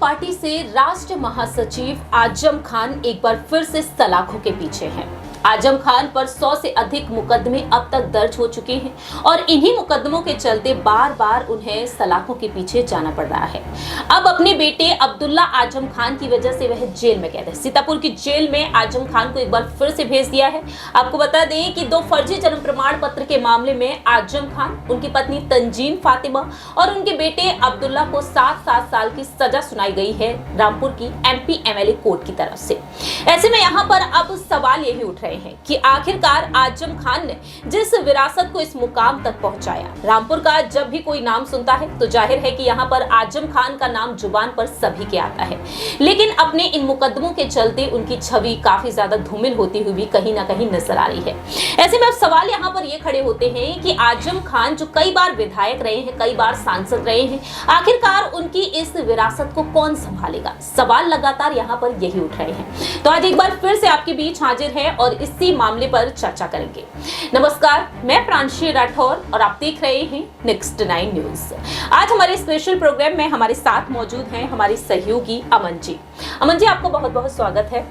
Party से राष्ट्रीय महासचिव आजम खान एक बार फिर से सलाखों के पीछे हैं। आजम खान पर 100 से अधिक मुकदमे अब तक दर्ज हो चुके हैं और इन्हीं मुकदमों के चलते बार बार उन्हें सलाखों के पीछे जाना पड़ रहा है। अब अपने बेटे अब्दुल्ला आजम खान की वजह से वह जेल में कैद है। सीतापुर की जेल में आजम खान को एक बार फिर से भेज दिया है। आपको बता दें कि 2 फर्जी जन्म प्रमाण पत्र के मामले में आजम खान, उनकी पत्नी तंजीन फातिमा और उनके बेटे अब्दुल्ला को 7-7 साल की सजा सुनाई गई है रामपुर की MP MLA कोर्ट की तरफ से। ऐसे में यहाँ पर अब सवाल यही उठ रहे हैं कि आखिरकार आजम खान ने जिस विरासत को इस मुकाम तक पहुंचाया, रामपुर का जब भी कोई नाम सुनता है तो जाहिर है कि यहाँ पर आजम खान का नाम जुबान पर सभी के आता है, लेकिन अपने इन मुकदमों के चलते उनकी छवि काफी ज्यादा धूमिल होती हुई भी कहीं ना कहीं नजर आ रही है। ऐसे में अब सवाल यहाँ पर ये खड़े होते हैं कि आजम खान जो कई बार विधायक रहे हैं, कई बार सांसद रहे हैं, आखिरकार उनकी इस विरासत को कौन संभालेगा? सवाल लगातार यहाँ पर यही उठ रहे हैं। तो आज एक बार फिर से आपके बीच हाजिर है और इसी मामले पर चर्चा करेंगे। नमस्कार, मैं प्रांशी राठौर और आप देख रहे हैं नेक्स्ट 9 न्यूज। आज हमारे स्पेशल प्रोग्राम में हमारे साथ मौजूद हैं हमारे सहयोगी अमन जी। अमन जी, आपको बहुत बहुत स्वागत है।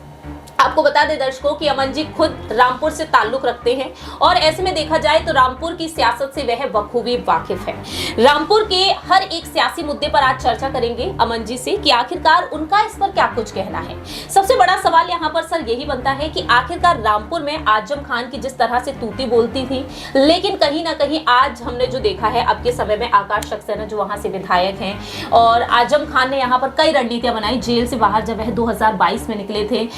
आपको बता दें दर्शकों कि अमन जी खुद रामपुर से ताल्लुक रखते हैं और ऐसे में देखा जाए तो रामपुर की सियासत से वह बखूबी वाकिफ है। रामपुर के हर एक सियासी मुद्दे पर आज चर्चा करेंगे अमन जी से कि आखिरकार उनका इस पर क्या कुछ कहना है। सबसे बड़ा सवाल यहाँ पर सर यही बनता है कि आखिरकार रामपुर में आजम खान की जिस तरह से तूती बोलती थी, लेकिन कहीं ना कहीं आज हमने जो देखा है अब के समय में आकाश सक्सेना जो वहां से विधायक हैं और आजम खान ने यहाँ पर कई रणनीतियां बनाई। जेल से बाहर जब वह 2022 में निकले थे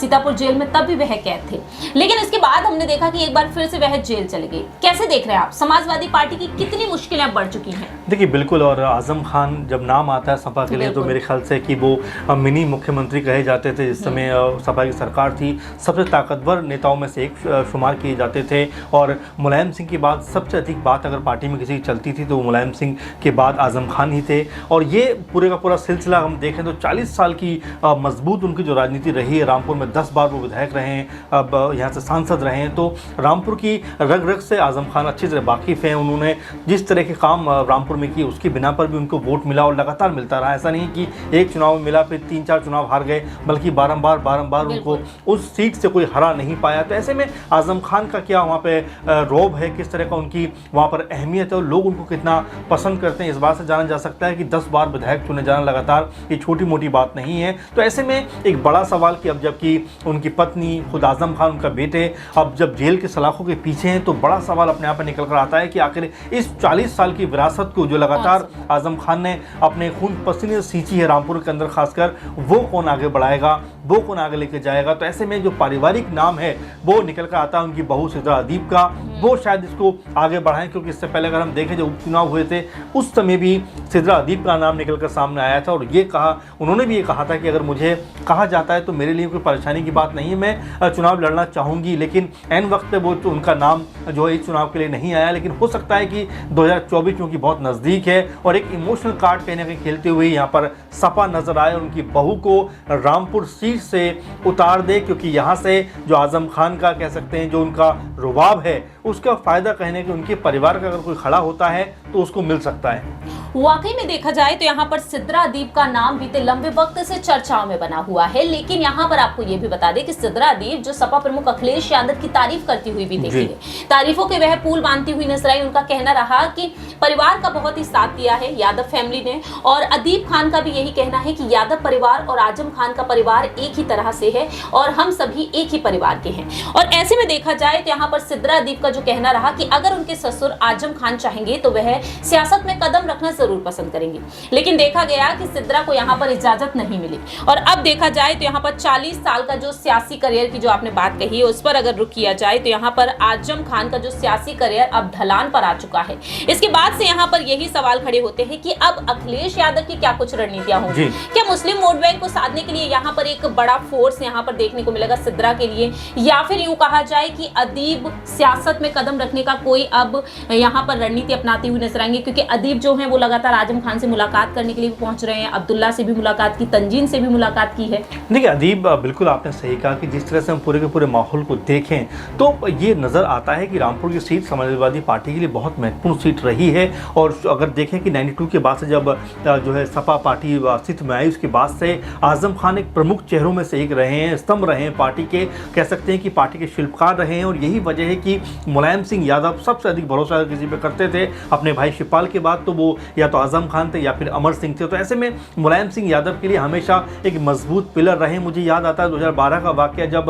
सीतापुर जेल में, तब भी वह कैद थे, लेकिन इसके बाद हमने देखा कि एक बार फिर से वह जेल चले गए। कैसे देख रहे हैं आप? समाजवादी पार्टी की कितनी मुश्किलें बढ़ चुकी हैं? देखिए बिल्कुल, और आजम खान जब नाम आता है सपा के लिए तो मेरे ख्याल से कि वो मिनी मुख्यमंत्री कहे जाते थे। जिस समय सपा की सरकार थी सबसे ताकतवर नेताओं में से एक शुमार किए जाते थे और मुलायम सिंह के बाद सबसे अधिक बात अगर पार्टी में किसी की चलती थी तो मुलायम सिंह के बाद आजम खान ही थे। और ये पूरे का पूरा सिलसिला हम देखें तो 40 साल की मजबूत उनकी जो राजनीति रही है। रामपुर में 10 बार वो विधायक रहे हैं, अब यहाँ से सांसद रहे हैं, तो रामपुर की रग रग से आजम खान अच्छी तरह वाकिफ़ हैं। उन्होंने जिस तरह के काम रामपुर में किए उसकी बिना पर भी उनको वोट मिला और लगातार मिलता रहा। ऐसा नहीं कि एक चुनाव में मिला फिर 3-4 चुनाव हार गए, बल्कि बारंबार उनको उस सीट से कोई हरा नहीं पाया। तो ऐसे में आजम खान का क्या वहाँ पे रौब है, किस तरह का उनकी वहाँ पर अहमियत है और लोग उनको कितना पसंद करते हैं, इस बात से जाना जा सकता है कि 10 बार विधायक चुने जाना लगातार ये छोटी मोटी बात नहीं है। तो ऐसे में एक बड़ा सवाल कि अब जबकि उनकी पत्नी, खुद आजम खान, उनका बेटे अब जब जेल के सलाखों के पीछे हैं, तो बड़ा सवाल अपने आप में निकल कर आता है कि आखिर इस 40 साल की विरासत को जो लगातार आजम खान ने अपने खून पसीने से सींची है रामपुर के अंदर खासकर, वो कौन आगे बढ़ाएगा, वो कौन आगे लेके जाएगा? तो ऐसे में जो पारिवारिक नाम है वो निकल कर आता है उनकी बहू सिद्रा अदीब का, वो शायद इसको आगे बढ़ाएं। क्योंकि इससे पहले अगर हम देखें जो उपचुनाव हुए थे उस समय भी सिद्रा अदीब का नाम निकल कर सामने आया था और ये कहा, उन्होंने भी ये कहा था कि अगर मुझे कहा जाता है तो मेरे लिए कोई परेशानी की बात नहीं है, मैं चुनाव लड़ना चाहूँगी। लेकिन एन वक्त पे वो तो उनका नाम जो है इस चुनाव के लिए नहीं आया। लेकिन हो सकता है कि 2024 क्योंकि बहुत नज़दीक है और एक इमोशनल कार्ड कहीं ना कहीं खेलते हुए यहाँ पर सपा नजर आए और उनकी बहू को रामपुर सीट से उतार दे, क्योंकि यहाँ से जो आजम खान का कह सकते हैं जो उनका रुबाब है उसका फ़ायदा कहने कि उनके परिवार का अगर कोई खड़ा होता है तो उसको मिल सकता है। वाकई में देखा जाए तो यहाँ पर सिद्रा अदीब का नाम बीते लंबे वक्त से चर्चाओं में बना हुआ है। लेकिन यहाँ पर आपको ये भी बता दें कि सिद्रा अदीब जो सपा प्रमुख अखिलेश यादव की तारीफ करती हुई भी देखी है, तारीफों के वह पुल बांधती हुई नजर आई। उनका कहना रहा कि परिवार का बहुत ही साथ दिया है यादव फैमिली ने, और अदीब खान का भी यही कहना है कि यादव परिवार और आजम खान का परिवार एक ही तरह से है और हम सभी एक ही परिवार के हैं। और ऐसे में देखा जाए तो यहाँ पर सिद्रा अदीब का जो कहना रहा कि अगर उनके ससुर आजम खान चाहेंगे तो वह सियासत में कदम रखना जरूर पसंद करेंगे। लेकिन देखा गया कि सिद्रा को यहाँ पर इजाजत नहीं मिली और अब देखा जाए तो यहाँ पर 40 साल का जो सियासी करियर की जो आपने बात कही है उस पर अगर रुक किया जाए तो यहाँ पर आजम खान का जो सियासी करियर अब ढलान पर आ चुका है। इसके बाद से यहाँ पर यही सवाल खड़े होते हैं कि अब अखिलेश यादव की क्या कुछ रणनीतियां होंगी? क्या मुस्लिम वोट बैंक को साधने के लिए यहाँ पर एक बड़ा फोर्स यहाँ पर देखने को मिलेगा सिद्रा के लिए, या फिर यूं कहा जाए कि अदीब सियासत में कदम रखने का कोई अब यहाँ पर रणनीति अपनाती हुई नजर आएंगे? क्योंकि अदीब जो है वो लगातार आजम खान से मुलाकात करने के लिए भी पहुंच रहे हैं, अब्दुल्ला से भी मुलाकात की, तंजीन से भी मुलाकात की है। देखिए अदीब बिल्कुल आप आपने सही कहा कि जिस तरह से हम पूरे के पूरे माहौल को देखें तो ये नज़र आता है कि रामपुर की सीट समाजवादी पार्टी के लिए बहुत महत्वपूर्ण सीट रही है। और अगर देखें कि 92 के बाद से जब जो है सपा पार्टी अस्तित्व में आई, उसके बाद से आजम खान एक प्रमुख चेहरों में से एक रहे हैं, स्तंभ रहे हैं पार्टी के, कह सकते हैं कि पार्टी के शिल्पकार रहे हैं। और यही वजह है कि मुलायम सिंह यादव सबसे अधिक भरोसा किसी पे करते थे अपने भाई शिवपाल के बाद, तो वो या तो आजम खान थे या फिर अमर सिंह थे। तो ऐसे में मुलायम सिंह यादव के लिए हमेशा एक मजबूत पिलर रहे। मुझे याद आता है 2012 का वाकया, जब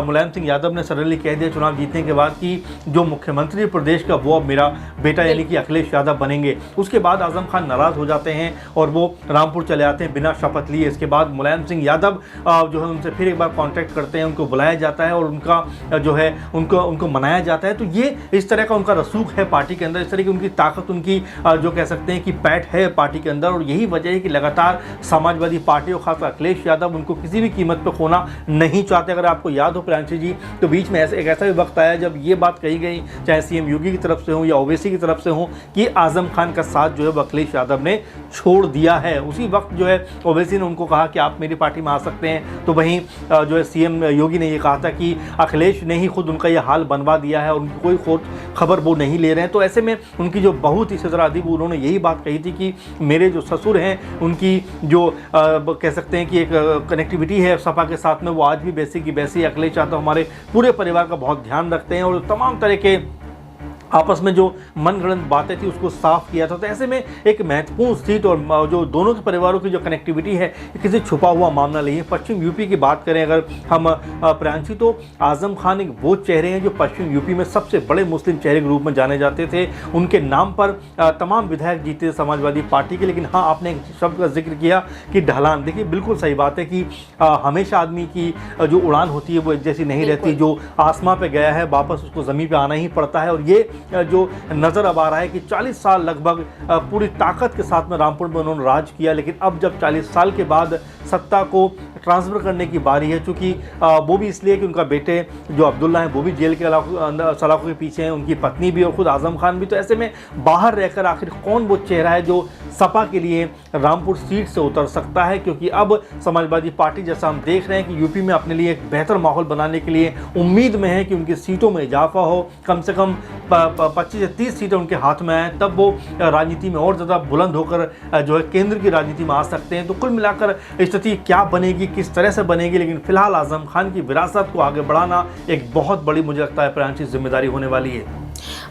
मुलायम सिंह यादव ने सडनली कह दिया चुनाव जीतने के बाद कि जो मुख्यमंत्री प्रदेश का वो अब मेरा बेटा यानी कि अखिलेश यादव बनेंगे। उसके बाद आजम खान नाराज हो जाते हैं और वो रामपुर चले आते हैं बिना शपथ लिए। इसके बाद मुलायम सिंह यादव जो है उनसे फिर एक बार कांटेक्ट करते हैं, उनको बुलाया जाता है और उनका जो है उनको मनाया जाता है। तो ये इस तरह का उनका रसूख है पार्टी के अंदर, इस तरह की उनकी ताकत, उनकी जो कह सकते हैं कि पैठ है पार्टी के अंदर। और यही वजह है कि लगातार समाजवादी पार्टी और खासकर अखिलेश यादव उनको किसी भी कीमत पर खोना नहीं चाहते। अगर आपको याद हो प्रियांशी जी, तो बीच में एक ऐसा भी वक्त आया जब ये बात कही गई, चाहे सीएम योगी की तरफ से हो या ओवैसी की तरफ से हो, कि आजम खान का साथ जो है वो अखिलेश यादव ने छोड़ दिया है। उसी वक्त जो है ओवैसी ने उनको कहा कि आप मेरी पार्टी में आ सकते हैं, तो वहीं जो है सीएम योगी ने ये कहा था कि अखिलेश ने ही खुद उनका ये हाल बनवा दिया है और उनकी कोई खोज खबर वो नहीं ले रहे हैं। तो ऐसे में उनकी जो बहू थी सिद्रा अदीब, उन्होंने यही बात कही थी कि मेरे जो ससुर हैं उनकी जो कह सकते हैं कि एक कनेक्टिविटी है सपा के साथ में, वो आज भी वैसी की वैसी। अखिलेश यादव हमारे पूरे परिवार का बहुत ध्यान रखते हैं और तमाम तरह के आपस में जो मनगढ़ंत बातें थी उसको साफ किया था। तो ऐसे में एक महत्वपूर्ण सीट और जो दोनों के परिवारों की जो कनेक्टिविटी है, किसी छुपा हुआ मामला नहीं है। पश्चिम यूपी की बात करें अगर हम प्रियांशी, तो आजम खान एक वो चेहरे हैं जो पश्चिम यूपी में सबसे बड़े मुस्लिम चेहरे के रूप में जाने जाते थे। उनके नाम पर तमाम विधायक जीते समाजवादी पार्टी के। लेकिन हाँ, आपने एक शब्द का जिक्र किया कि ढलान, देखिए बिल्कुल सही बात है कि हमेशा आदमी की जो उड़ान होती है वो एक जैसी नहीं रहती। जो आसमां पे गया है वापस उसको ज़मीन पे आना ही पड़ता है। और ये जो नज़र अब आ रहा है कि 40 साल लगभग पूरी ताकत के साथ में रामपुर में उन्होंने राज किया, लेकिन अब जब 40 साल के बाद सत्ता को ट्रांसफ़र करने की बारी है, चूँकि वो भी इसलिए कि उनका बेटे जो अब्दुल्ला हैं वो भी जेल के सलाखों के पीछे हैं, उनकी पत्नी भी और खुद आजम खान भी। तो ऐसे में बाहर रहकर आखिर कौन वो चेहरा है जो सपा के लिए रामपुर सीट से उतर सकता है, क्योंकि अब समाजवादी पार्टी जैसा हम देख रहे हैं कि यूपी में अपने लिए एक बेहतर माहौल बनाने के लिए उम्मीद में है कि उनकी सीटों में इजाफा हो, कम से कम 25 से 30 सीटें उनके हाथ में आए, तब वो राजनीति में और ज़्यादा बुलंद होकर जो है केंद्र की राजनीति में आ सकते हैं। तो कुल मिलाकर स्थिति क्या बनेगी, किस तरह से बनेगी, लेकिन फिलहाल आजम खान की विरासत को आगे बढ़ाना एक बहुत बड़ी, मुझे लगता है प्रियांशी, जिम्मेदारी होने वाली है।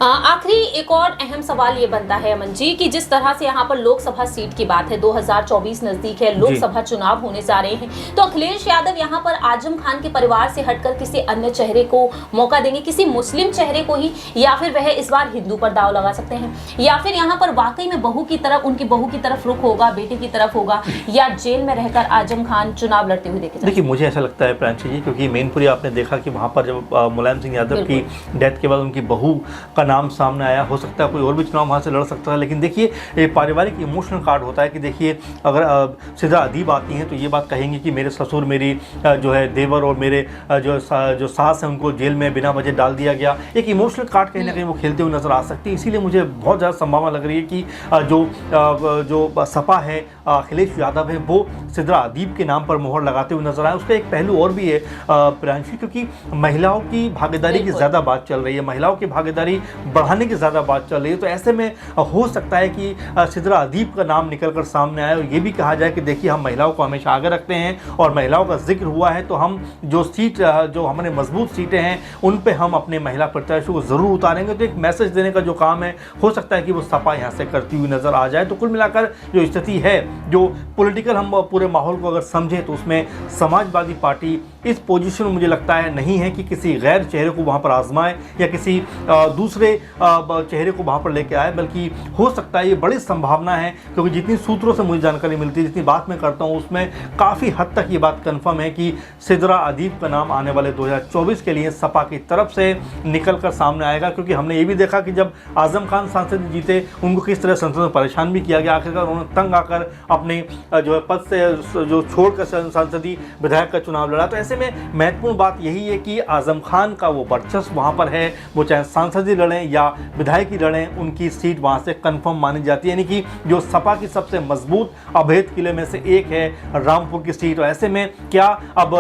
आखिरी एक और अहम सवाल ये बनता है अमन जी कि जिस तरह से यहाँ पर लोकसभा सीट की बात है, 2024 नजदीक है, लोकसभा चुनाव होने जा रहे हैं, तो अखिलेश यादव यहाँ पर आजम खान के परिवार से हटकर किसी अन्य चेहरे को मौका देंगे, किसी मुस्लिम चेहरे को ही, या फिर वह इस बार हिंदू पर दाव लगा सकते हैं, या फिर यहाँ पर वाकई में बहू की तरफ, उनकी बहू की तरफ रुख होगा, बेटे की तरफ होगा, या जेल में रहकर आजम खान चुनाव लड़ते हुए देखे? देखिए मुझे ऐसा लगता है प्रियांशी जी, क्योंकि मैनपुरी आपने देखा कि वहाँ पर जब मुलायम सिंह यादव की डेथ के बाद उनकी बहू का नाम सामने आया, हो सकता है कोई और भी चुनाव वहाँ से लड़ सकता है। लेकिन देखिए ये पारिवारिक इमोशनल कार्ड होता है कि देखिए अगर सिद्रा अदीब आती हैं तो ये बात कहेंगी कि मेरे ससुर, मेरी जो है देवर और मेरे जो सास हैं उनको जेल में बिना वजह डाल दिया गया। एक इमोशनल कार्ड कहीं ना कहीं वो खेलते हुए नजर आ सकती है। इसीलिए मुझे बहुत ज़्यादा संभावना लग रही है कि जो सपा है, अखिलेश यादव है, वो सिद्रा अदीब के नाम पर मोहर लगाते हुए नजर आए। उसका एक पहलू और भी है प्रियांशी, क्योंकि महिलाओं की भागीदारी की ज़्यादा बात चल रही है, महिलाओं की भागीदारी बढ़ाने की ज़्यादा बात चल रही है। तो ऐसे में हो सकता है कि सिद्रा अदीब का नाम निकल कर सामने आए और ये भी कहा जाए कि देखिए हम महिलाओं को हमेशा आगे रखते हैं और महिलाओं का जिक्र हुआ है तो हम जो हमारे मजबूत सीटें हैं उन पे हम अपने महिला प्रत्याशियों को ज़रूर उतारेंगे। तो एक मैसेज देने का जो काम है, हो सकता है कि वो सपा यहाँ से करती हुई नज़र आ जाए। तो कुल मिलाकर जो स्थिति है, जो पॉलिटिकल हम पूरे माहौल को अगर समझें तो उसमें समाजवादी पार्टी इस पोजीशन में मुझे लगता है नहीं है कि किसी गैर चेहरे को वहाँ पर आजमाए या किसी दूसरे चेहरे को वहाँ पर लेके आए, बल्कि हो सकता है ये बड़ी संभावना है, क्योंकि जितनी सूत्रों से मुझे जानकारी मिलती है, जितनी बात मैं करता हूँ, उसमें काफ़ी हद तक ये बात कंफर्म है कि सिद्रा अदीब का नाम आने वाले 2024 के लिए सपा की तरफ से निकल कर सामने आएगा। क्योंकि हमने ये भी देखा कि जब आजम खान सांसद जीते, उनको किस तरह संसद में परेशान भी किया गया, आखिरकार उन्होंने तंग आकर अपने जो है पद से जो छोड़कर सांसदीय विधायक का चुनाव लड़ा। तो ऐसे में महत्वपूर्ण बात यही है कि आजम खान का वो वर्चस्व वहाँ पर है, वो चाहे सांसदी लड़ें या विधायक ही लड़ें, उनकी सीट वहाँ से कंफर्म मानी जाती है। यानी कि जो सपा की सबसे मजबूत अभेद किले में से एक है रामपुर की सीट। और ऐसे में क्या अब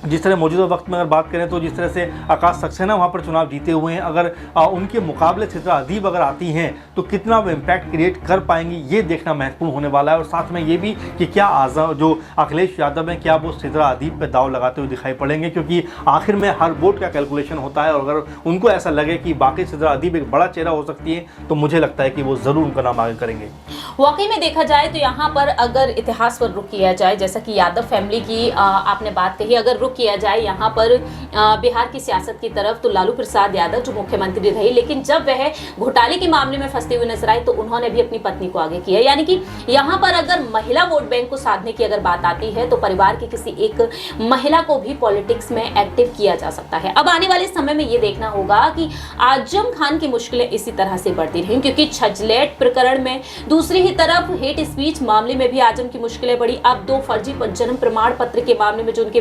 जिस तरह मौजूदा वक्त में अगर बात करें तो जिस तरह से आकाश सक्सेना वहाँ पर चुनाव जीते हुए हैं, अगर उनके मुकाबले सिद्रा अदीब अगर आती हैं तो कितना वो इम्पैक्ट क्रिएट कर पाएंगी, ये देखना महत्वपूर्ण होने वाला है। और साथ में ये भी कि क्या आज़म जो अखिलेश यादव हैं क्या वो सिद्रा अदीब पे दाव लगाते हुए दिखाई पड़ेंगे, क्योंकि आखिर में हर वोट का कैलकुलेशन होता है। और अगर उनको ऐसा लगे कि बाकी सिद्रा अदीब एक बड़ा चेहरा हो सकती है तो मुझे लगता है कि वो ज़रूर उनका नाम आगे करेंगे। वाकई में देखा जाए तो यहाँ पर अगर इतिहास पर रुख किया जाए, जैसा कि यादव फैमिली की आपने बात कही, अगर रुख किया जाए यहाँ पर बिहार की सियासत की तरफ तो लालू प्रसाद यादव जो मुख्यमंत्री रहे, लेकिन जब वह घोटाले के मामले में फंसते हुए नजर आए तो उन्होंने भी अपनी पत्नी को आगे किया। यानी कि यहाँ पर अगर महिला वोट बैंक को साधने की अगर बात आती है तो परिवार की किसी एक महिला को भी पॉलिटिक्स में एक्टिव किया जा सकता है। अब आने वाले समय में ये देखना होगा कि आजम खान की मुश्किलें इसी तरह से बढ़ती रही, क्योंकि छजलेट प्रकरण में, दूसरी ही तरफ हेट स्पीच मामले में भी आजम की मुश्किलें बढ़ी। अब 2 फर्जी जन्म प्रमाण पत्र के मामले में जो उनके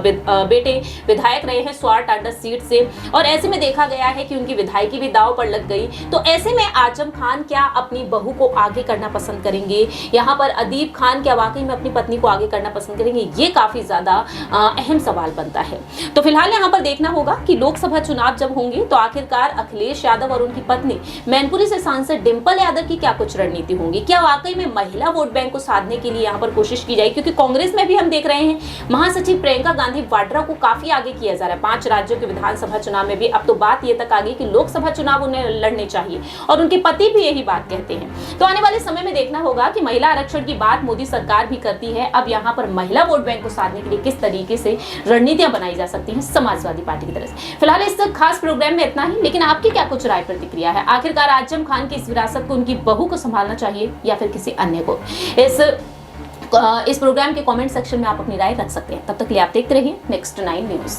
बेटे विधायक रहे हैं स्वार टांडा सीट से, और ऐसे में देखा गया है कि उनकी विधायकी भी दांव पर लग गई। तो ऐसे में आजम खान क्या अपनी बहू को आगे करना पसंद करेंगे, यहाँ पर अदीब खान क्या वाकई में अपनी पत्नी को आगे करना पसंद करेंगे, ये काफी ज्यादा अहम सवाल बनता है। तो फिलहाल यहाँ पर देखना होगा कि लोकसभा चुनाव जब होंगे तो आखिरकार अखिलेश यादव और उनकी पत्नी मैनपुरी से सांसद डिंपल यादव की क्या कुछ रणनीति होंगी, क्या वाकई में महिला वोट बैंक को साधने के लिए यहाँ पर कोशिश की जाए, क्योंकि कांग्रेस में भी हम देख रहे हैं महासचिव प्रियंका गांधी वाड्रा को काफी आगे किया जा रहा है। 5 राज्यों के विधानसभा चुनाव में भी अब तो बात ये तक आ गई कि लोकसभा चुनाव उन्हें लड़ने चाहिए, और उनके पति भी यही बात कहते हैं। तो आने वाले समय में देखना होगा कि महिला आरक्षण की बात मोदी सरकार भी करती है, अब यहाँ पर महिला वोट बैंक को साधने के लिए किस तरीके से रणनीतियां बनाई जा सकती हैं समाजवादी पार्टी की तरफ से। फिलहाल इस खास प्रोग्राम में इतना ही, लेकिन आपकी क्या कुछ राय प्रतिक्रिया है, आखिरकार आजम खान की इस विरासत को उनकी बहू को संभालना चाहिए या फिर किसी अन्य को? इस प्रोग्राम के कमेंट सेक्शन में आप अपनी राय रख सकते हैं। तब तक के लिए आप देखते रहिए Next 9 न्यूज़।